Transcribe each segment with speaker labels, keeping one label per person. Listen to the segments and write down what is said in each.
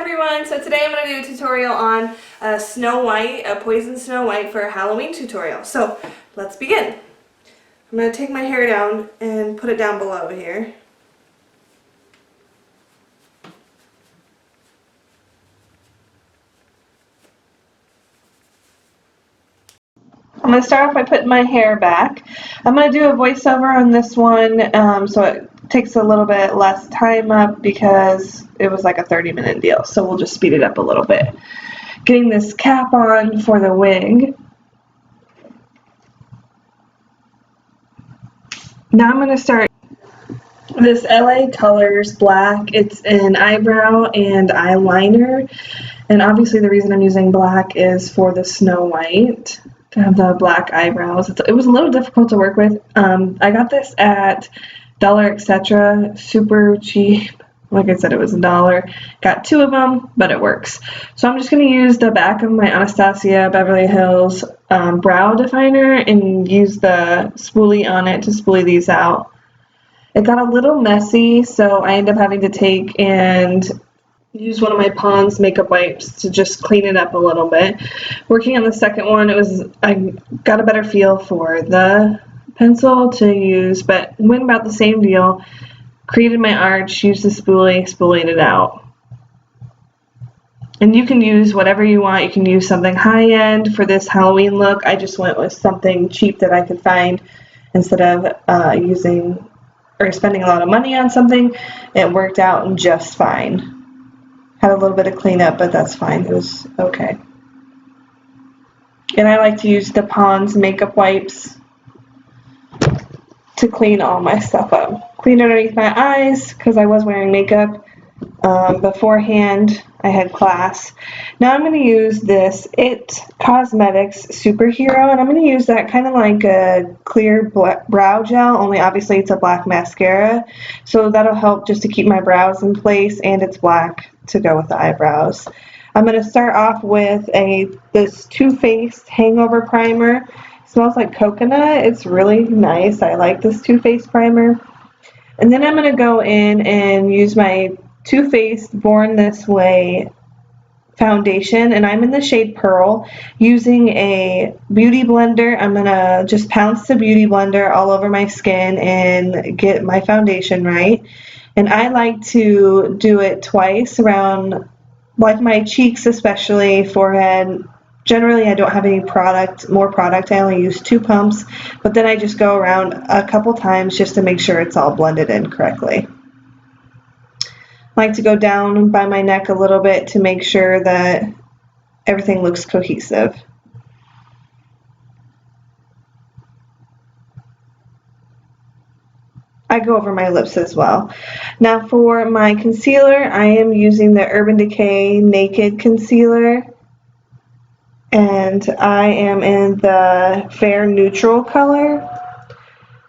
Speaker 1: everyone, so today I'm going to do a tutorial on Snow White, a Poison Snow White for a Halloween tutorial. So let's begin. I'm going to take my hair down and put it down below here. I'm going to start off by putting my hair back. I'm going to do a voiceover on this one so it takes a little bit less time up because it was like a 30-minute deal, so we'll just speed it up a little bit. Getting this cap on for the wig. Now I'm going to start this LA Colors black. It's an eyebrow and eyeliner, and obviously the reason I'm using black is for the Snow White, to have the black eyebrows. It was a little difficult to work with. I got this at Dollar Etc. Super cheap. Like I said, it was $1. Got 2 of them, but it works. So I'm just going to use the back of my Anastasia Beverly Hills brow definer and use the spoolie on it to spoolie these out. It got a little messy, so I ended up having to take and use one of my Pond's makeup wipes to just clean it up a little bit. Working on the second one, I got a better feel for the pencil to use, but went about the same deal. Created my arch, used the spoolied it out. And you can use whatever you want. You can use something high-end for this Halloween look. I just went with something cheap that I could find instead of using or spending a lot of money on something. It worked out just fine. Had a little bit of cleanup, but that's fine. It was okay. And I like to use the Pond's makeup wipes to clean all my stuff up. Clean underneath my eyes because I was wearing makeup beforehand. I had class. Now I'm going to use this IT Cosmetics Superhero, and I'm going to use that kind of like a clear brow gel, only obviously it's a black mascara, so that'll help just to keep my brows in place, and it's black to go with the eyebrows. I'm going to start off with this Too Faced Hangover Primer. It smells like coconut. It's really nice. I like this Too Faced primer. And then I'm going to go in and use my Too Faced Born This Way foundation, and I'm in the shade Pearl. Using a beauty blender, I'm going to just pounce the beauty blender all over my skin and get my foundation right. And I like to do it twice around, like my cheeks especially, forehead. Generally, I don't have any more product. I only use 2 pumps, but then I just go around a couple times just to make sure it's all blended in correctly. I like to go down by my neck a little bit to make sure that everything looks cohesive. I go over my lips as well. Now for my concealer, I am using the Urban Decay Naked Concealer, and I am in the Fair Neutral color.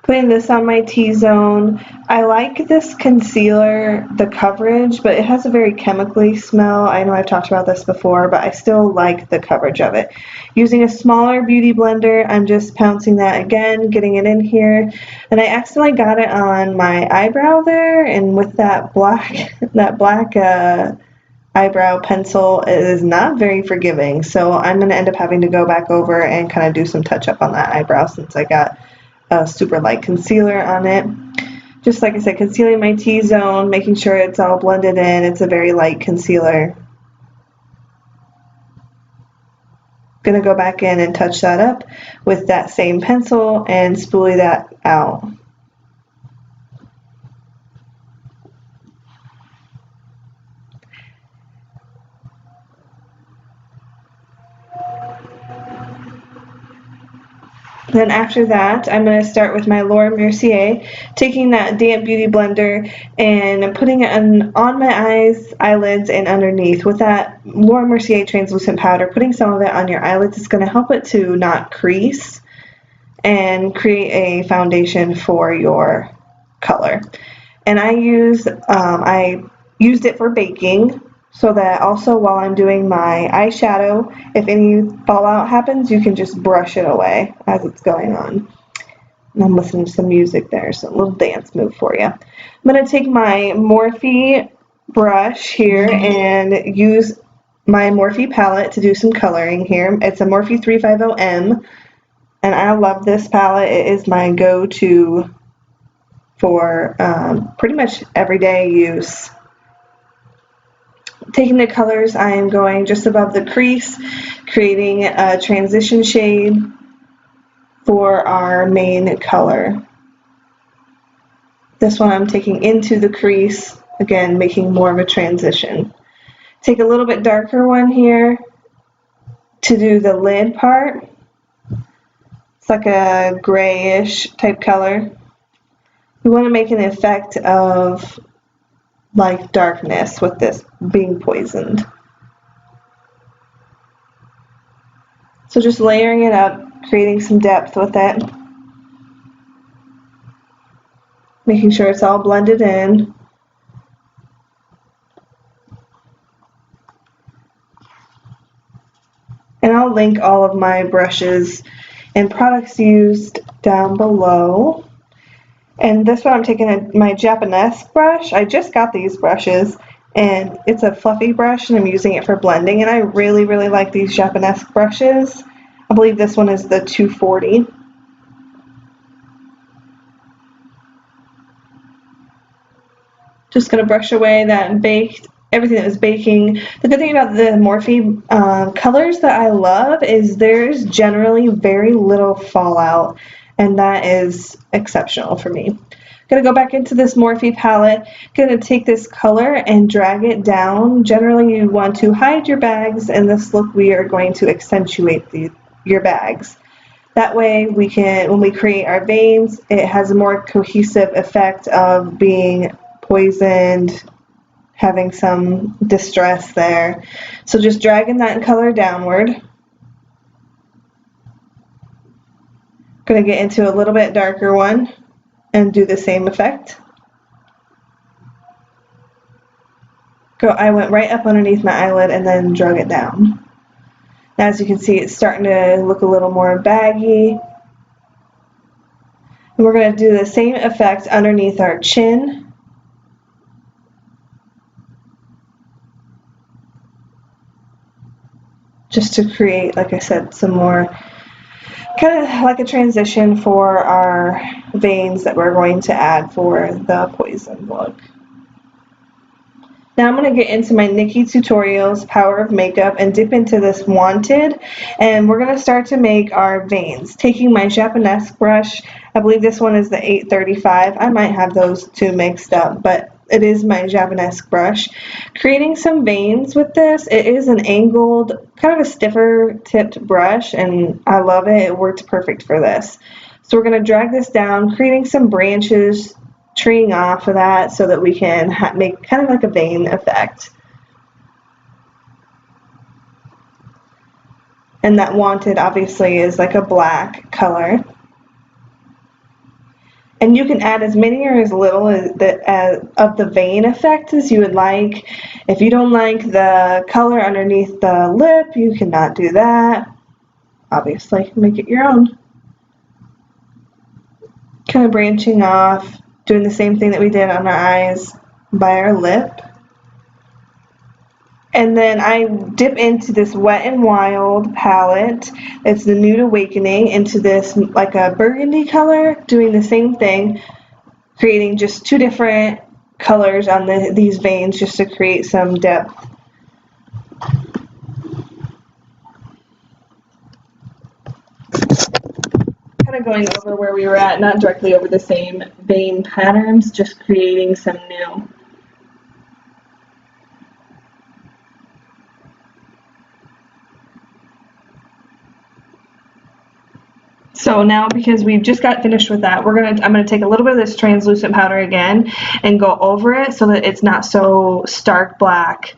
Speaker 1: Putting this on my T-zone. I like this concealer, the coverage, but it has a very chemically smell. I know I've talked about this before, but I still like the coverage of it. Using a smaller beauty blender, I'm just pouncing that again, getting it in here. And I accidentally got it on my eyebrow there, and with that black eyebrow pencil, it is not very forgiving. So I'm going to end up having to go back over and kind of do some touch-up on that eyebrow since I got a super light concealer on it. Just like I said, concealing my T-zone, making sure it's all blended in. It's a very light concealer. Gonna go back in and touch that up with that same pencil and spoolie that out. Then after that, I'm going to start with my Mercier, taking that damp beauty blender and putting it on my eyes, eyelids, and underneath. With that Mercier translucent powder, putting some of it on your eyelids is going to help it to not crease and create a foundation for your color. And I used it for baking, so that also while I'm doing my eyeshadow, if any fallout happens, you can just brush it away as it's going on. And I'm listening to some music there, so a little dance move for you. I'm going to take my Morphe brush here and use my Morphe palette to do some coloring here. It's a Morphe 350M, and I love this palette. It is my go-to for pretty much everyday use. Taking the colors, I am going just above the crease, creating a transition shade for our main color. This one I'm taking into the crease, again making more of a transition. Take a little bit darker one here to do the lid part. It's like a grayish type color. We want to make an effect of like darkness with this being poisoned. So just layering it up, creating some depth with it. Making sure it's all blended in. And I'll link all of my brushes and products used down below. And this one I'm taking my Japonesque brush. I just got these brushes, and it's a fluffy brush, and I'm using it for blending. And I really, really like these Japonesque brushes. I believe this one is the 240. Just going to brush away that everything that was baking. The good thing about the Morphe colors that I love is there's generally very little fallout, and that is exceptional for me. Going to go back into this Morphe palette. Going to take this color and drag it down. Generally you want to hide your bags. In this look we are going to accentuate your bags. That way we can, when we create our veins, it has a more cohesive effect of being poisoned, having some distress there. So just dragging that color downward. Going to get into a little bit darker one and do the same effect. I went right up underneath my eyelid and then drug it down. Now, as you can see, it's starting to look a little more baggy. And we're going to do the same effect underneath our chin. Just to create, like I said, some more kind of like a transition for our veins that we're going to add for the poison look. Now I'm going to get into my Nikkietutorials Power of Makeup and dip into this Wanted, and we're going to start to make our veins. Taking my Japonesque brush, I believe this one is the 835. I might have those two mixed up, but it is my Japonesque brush. Creating some veins with this. It is an angled, kind of a stiffer tipped brush, and I love it. It works perfect for this. So we're going to drag this down, creating some branches, treeing off of that so that we can make kind of like a vein effect. And that Wanted obviously is like a black color. And you can add as many or as little of the vein effect as you would like. If you don't like the color underneath the lip, you cannot do that. Obviously, make it your own. Kind of branching off, doing the same thing that we did on our eyes by our lip. And then I dip into this Wet n Wild palette. It's the Nude Awakening, into this like a burgundy color, doing the same thing, creating just two different colors on these veins just to create some depth. Kind of going over where we were at, not directly over the same vein patterns, just creating some new. So now, because we've just got finished with that, I'm gonna take a little bit of this translucent powder again and go over it so that it's not so stark black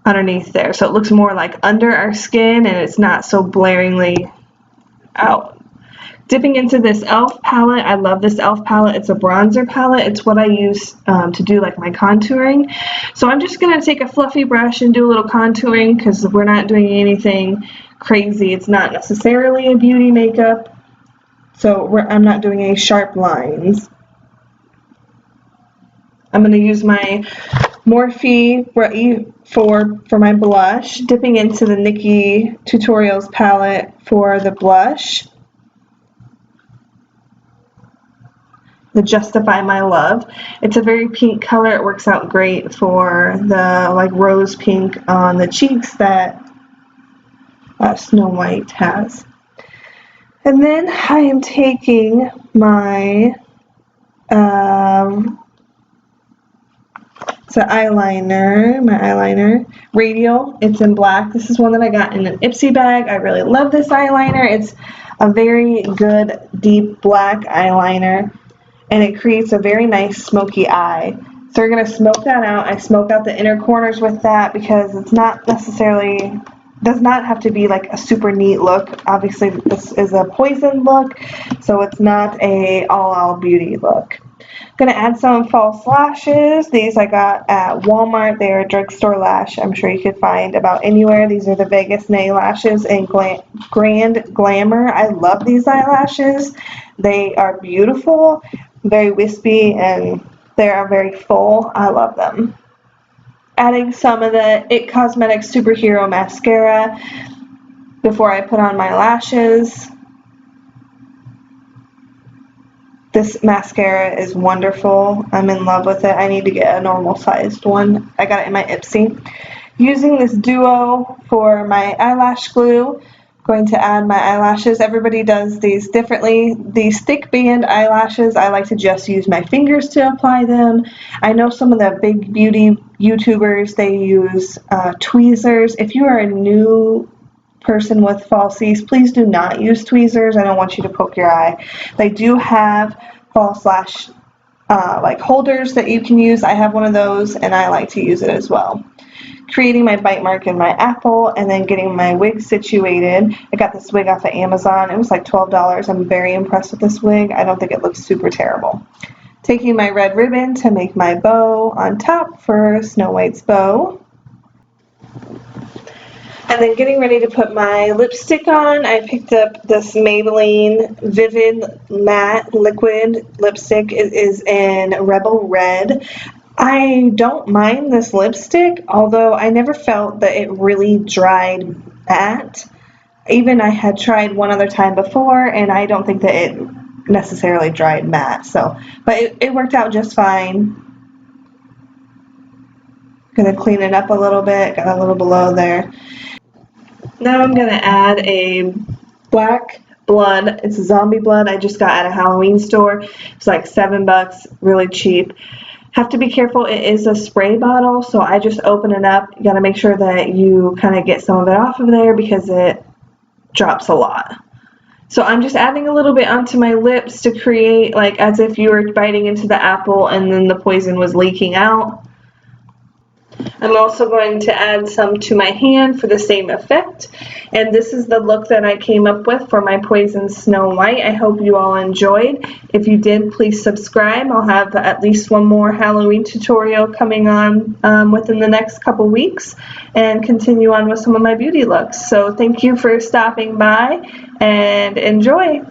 Speaker 1: underneath there. So it looks more like under our skin and it's not so blaringly out. Dipping into this e.l.f. palette. I love this e.l.f. palette. It's a bronzer palette. It's what I use to do like my contouring. So I'm just gonna take a fluffy brush and do a little contouring because we're not doing anything crazy. It's not necessarily a beauty makeup. So I'm not doing any sharp lines. I'm going to use my Morphe E4 for my blush, dipping into the Nikkietutorials palette for the blush, the Justify My Love. It's a very pink color. It works out great for the like rose pink on the cheeks that Snow White has. And then I am taking my it's an eyeliner, my eyeliner, Radial. It's in black. This is one that I got in an Ipsy bag. I really love this eyeliner. It's a very good deep black eyeliner, and it creates a very nice smoky eye. So we're going to smoke that out. I smoke out the inner corners with that because it's not necessarily, does not have to be like a super neat look. Obviously this is a poison look, so it's not a all beauty look. Going to add some false lashes. These I got at Walmart. They are a drugstore lash. I'm sure you could find about anywhere. These are the Vegas nail lashes in Grand Glamour. I love these eyelashes. They are beautiful, very wispy, and they are very full. I love them. Adding some of the IT Cosmetics Superhero Mascara before I put on my lashes. This mascara is wonderful. I'm in love with it. I need to get a normal sized one. I got it in my Ipsy. Using this duo for my eyelash glue, going to add my eyelashes. Everybody does these differently. These thick band eyelashes, I like to just use my fingers to apply them. I know some of the big beauty YouTubers, they use tweezers. If you are a new person with falsies, please do not use tweezers. I don't want you to poke your eye. They do have false lash like holders that you can use. I have one of those and I like to use it as well. Creating my bite mark in my apple and then getting my wig situated. I got this wig off of Amazon. It was like $12. I'm very impressed with this wig. I don't think it looks super terrible. Taking my red ribbon to make my bow on top for Snow White's bow. And then getting ready to put my lipstick on. I picked up this Maybelline Vivid Matte Liquid Lipstick. It is in Rebel Red. I don't mind this lipstick, although I never felt that it really dried matte. Even I had tried one other time before, and I don't think that it necessarily dried matte. So, but it worked out just fine. Gonna clean it up a little bit. Got a little below there. Now I'm going to add a black blood. It's a zombie blood I just got at a Halloween store. It's like $7, really cheap. Have to be careful, it is a spray bottle, so I just open it up. You got to make sure that you kind of get some of it off of there because it drops a lot. So I'm just adding a little bit onto my lips to create like as if you were biting into the apple and then the poison was leaking out. I'm also going to add some to my hand for the same effect. And this is the look that I came up with for my Poison Snow White. I hope you all enjoyed. If you did, please subscribe. I'll have at least one more Halloween tutorial coming on within the next couple weeks and continue on with some of my beauty looks. So thank you for stopping by and enjoy.